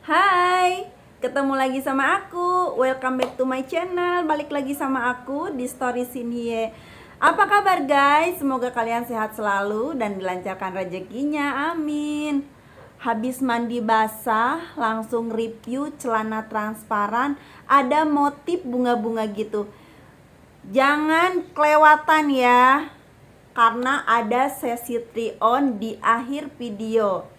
Hai, ketemu lagi sama aku. Welcome back to my channel. Balik lagi sama aku di Story Sinhie. Apa kabar guys? Semoga kalian sehat selalu dan dilancarkan rezekinya. Amin. Habis mandi basah, langsung review celana transparan. Ada motif bunga-bunga gitu. Jangan kelewatan ya, karena ada sesi try on di akhir video.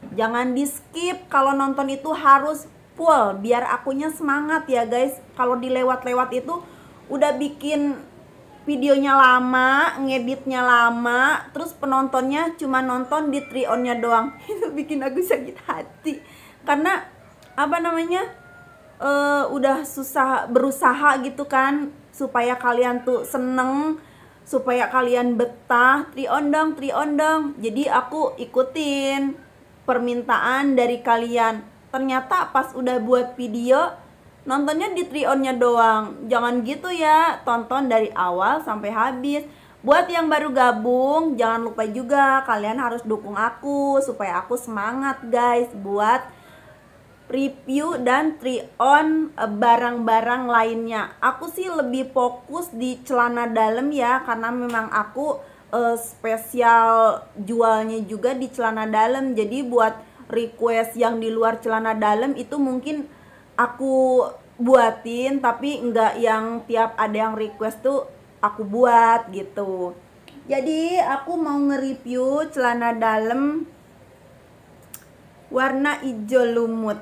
Jangan di skip, kalau nonton itu harus full biar akunya semangat ya guys. Kalau dilewat-lewat itu udah bikin videonya lama, ngeditnya lama, terus penontonnya cuma nonton di try on-nya doang. Itu bikin aku sakit hati. Karena apa namanya? Udah susah berusaha gitu kan supaya kalian tuh seneng, supaya kalian betah, try on dong. Jadi aku ikutin permintaan dari kalian. Ternyata pas udah buat video, nontonnya di try on-nya doang. Jangan gitu ya, tonton dari awal sampai habis. Buat yang baru gabung, jangan lupa juga kalian harus dukung aku supaya aku semangat guys buat review dan try on barang-barang lainnya. Aku sih lebih fokus di celana dalam ya, karena memang aku spesial jualnya juga di celana dalam. Jadi buat request yang di luar celana dalam itu mungkin aku buatin, tapi enggak yang tiap ada yang request tuh aku buat gitu. Jadi aku mau nge-review celana dalam warna hijau lumut.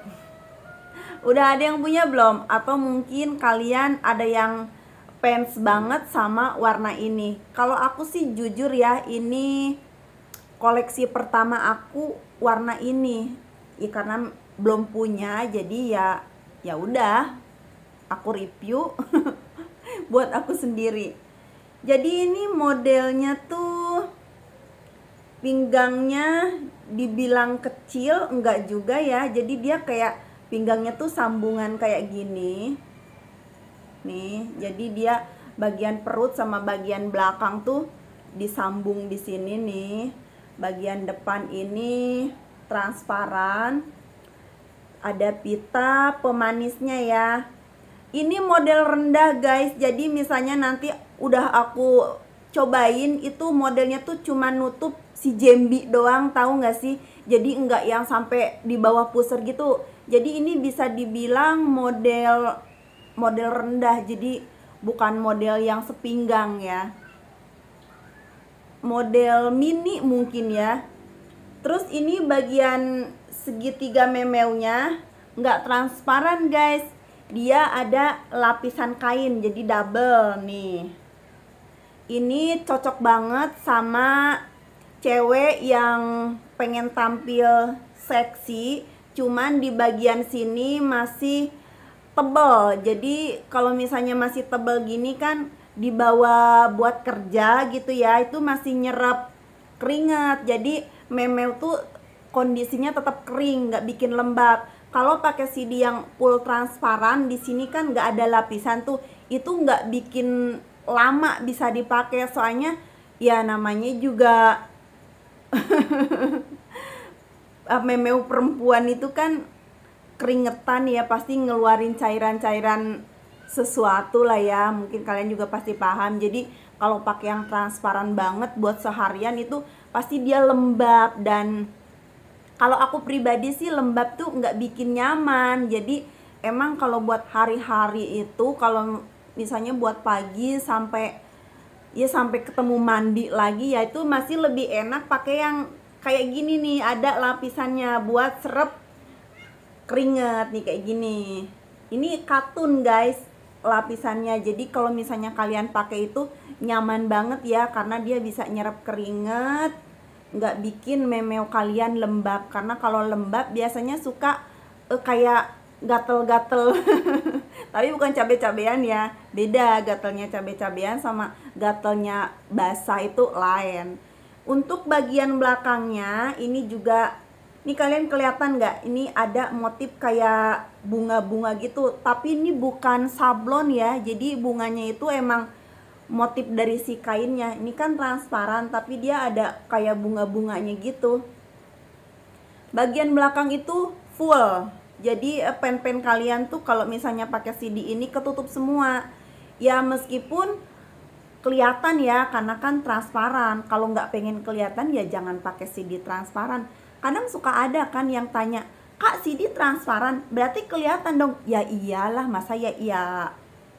Udah ada yang punya belum? Atau mungkin kalian ada yang fans banget sama warna ini? Kalau aku sih jujur ya, ini koleksi pertama aku warna ini. Ya karena belum punya, jadi ya udah aku review buat aku sendiri. Jadi ini modelnya tuh pinggangnya dibilang kecil, enggak juga ya. Jadi dia kayak pinggangnya tuh sambungan kayak gini nih. Jadi dia bagian perut sama bagian belakang tuh disambung di sini nih. Bagian depan ini transparan, ada pita pemanisnya ya. Ini model rendah guys, jadi misalnya nanti udah aku cobain itu modelnya tuh cuma nutup si jambi doang, tahu nggak sih? Jadi enggak yang sampai di bawah pusar gitu. Jadi ini bisa dibilang model rendah, jadi bukan model yang sepinggang ya, model mini mungkin ya. Terus ini bagian segitiga memeunya nggak transparan guys, dia ada lapisan kain jadi double nih. Ini cocok banget sama cewek yang pengen tampil seksi, cuman di bagian sini masih tebel. Jadi kalau misalnya masih tebel gini kan dibawa buat kerja gitu ya, itu masih nyerap keringat. Jadi memeu tuh kondisinya tetap kering, nggak bikin lembab. Kalau pakai CD yang full transparan, di sini kan nggak ada lapisan tuh, itu nggak bikin lama bisa dipakai. Soalnya ya namanya juga memeu perempuan itu kan keringetan ya, pasti ngeluarin cairan-cairan sesuatu lah ya. Mungkin kalian juga pasti paham. Jadi kalau pakai yang transparan banget buat seharian itu pasti dia lembab. Dan kalau aku pribadi sih lembab tuh nggak bikin nyaman. Jadi emang kalau buat hari-hari itu, kalau misalnya buat pagi sampai ketemu mandi lagi ya, itu masih lebih enak pakai yang kayak gini nih, ada lapisannya buat serep keringat nih kayak gini. Ini katun guys lapisannya, jadi kalau misalnya kalian pakai itu nyaman banget ya, karena dia bisa nyerap keringat, nggak bikin memeu kalian lembab. Karena kalau lembab biasanya suka kayak gatel-gatel tapi bukan cabe-cabean ya, beda gatelnya cabe-cabean sama gatelnya basah itu lain. Untuk bagian belakangnya ini juga, ini kalian kelihatan nggak? Ini ada motif kayak bunga-bunga gitu, tapi ini bukan sablon ya. Jadi bunganya itu emang motif dari si kainnya. Ini kan transparan tapi dia ada kayak bunga-bunganya gitu. Bagian belakang itu full Jadi pen-pen kalian tuh kalau misalnya pakai CD ini ketutup semua. Ya meskipun kelihatan ya, karena kan transparan. Kalau nggak pengen kelihatan ya jangan pakai CD transparan. Kadang suka ada kan yang tanya, "Kak, CD transparan berarti kelihatan dong?" Ya iyalah, masa ya iya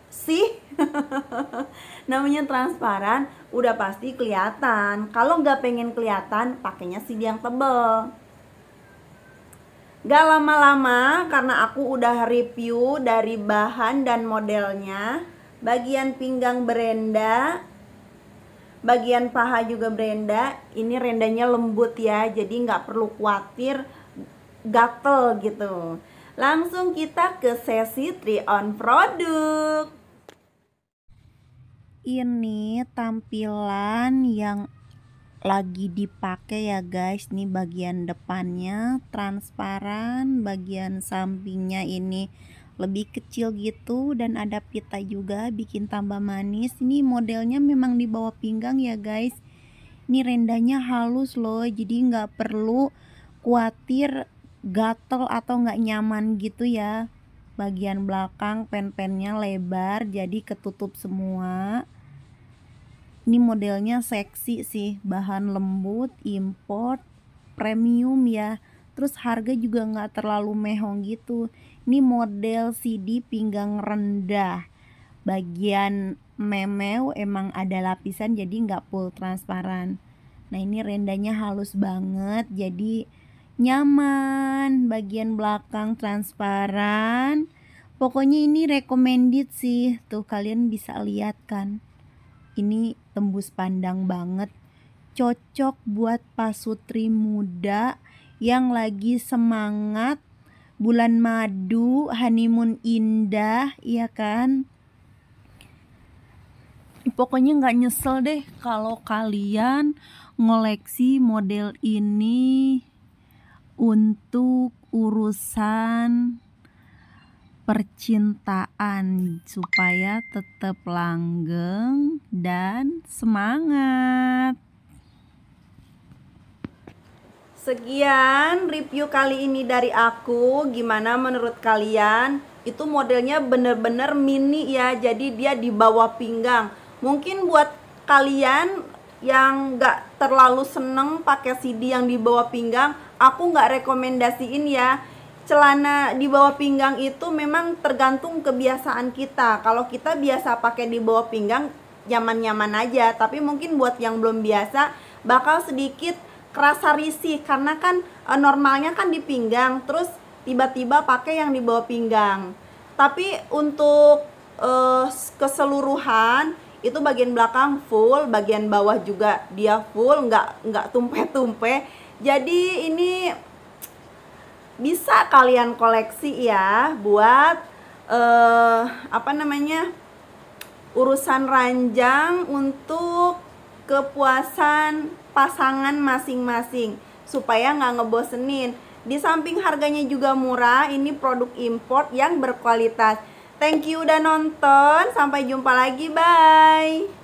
sih. Namanya transparan udah pasti kelihatan. Kalau nggak pengen kelihatan pakainya CD yang tebel. Gak lama-lama karena aku udah review dari bahan dan modelnya. Bagian pinggang berenda, bagian paha juga berenda. Ini rendanya lembut ya, jadi nggak perlu khawatir gatel gitu. Langsung kita ke sesi try on produk. Ini tampilan yang lagi dipakai ya guys. Nih bagian depannya transparan, bagian sampingnya ini lebih kecil gitu dan ada pita juga bikin tambah manis. Ini modelnya memang di bawah pinggang ya guys. Ini rendanya halus loh, jadi nggak perlu khawatir gatel atau nggak nyaman gitu ya. Bagian belakang pen-pennya lebar jadi ketutup semua. Ini modelnya seksi sih, bahan lembut, import, premium ya. Terus harga juga nggak terlalu mehong gitu. Ini model CD pinggang rendah. Bagian memeu emang ada lapisan jadi nggak full transparan. Nah ini rendanya halus banget jadi nyaman. Bagian belakang transparan. Pokoknya ini recommended sih. Tuh kalian bisa lihat kan. Ini tembus pandang banget, cocok buat pasutri muda yang lagi semangat bulan madu, honeymoon indah, iya kan? Pokoknya nggak nyesel deh kalau kalian ngoleksi model ini untuk urusan percintaan supaya tetap langgeng dan semangat. Sekian review kali ini dari aku. Gimana menurut kalian? Itu modelnya bener-bener mini ya, jadi dia di bawah pinggang. Mungkin buat kalian yang gak terlalu seneng pakai CD yang di bawah pinggang, aku gak rekomendasiin ya. Celana di bawah pinggang itu memang tergantung kebiasaan kita. Kalau kita biasa pakai di bawah pinggang, nyaman-nyaman aja. Tapi mungkin buat yang belum biasa, bakal sedikit kerasa risih. Karena kan normalnya kan di pinggang, terus tiba-tiba pakai yang di bawah pinggang. Tapi untuk keseluruhan, itu bagian belakang full, bagian bawah juga dia full, nggak tumpe-tumpe. Jadi ini bisa kalian koleksi ya buat urusan ranjang untuk kepuasan pasangan masing-masing supaya nggak ngebosenin. Di samping harganya juga murah, ini produk import yang berkualitas. Thank you udah nonton, sampai jumpa lagi, bye.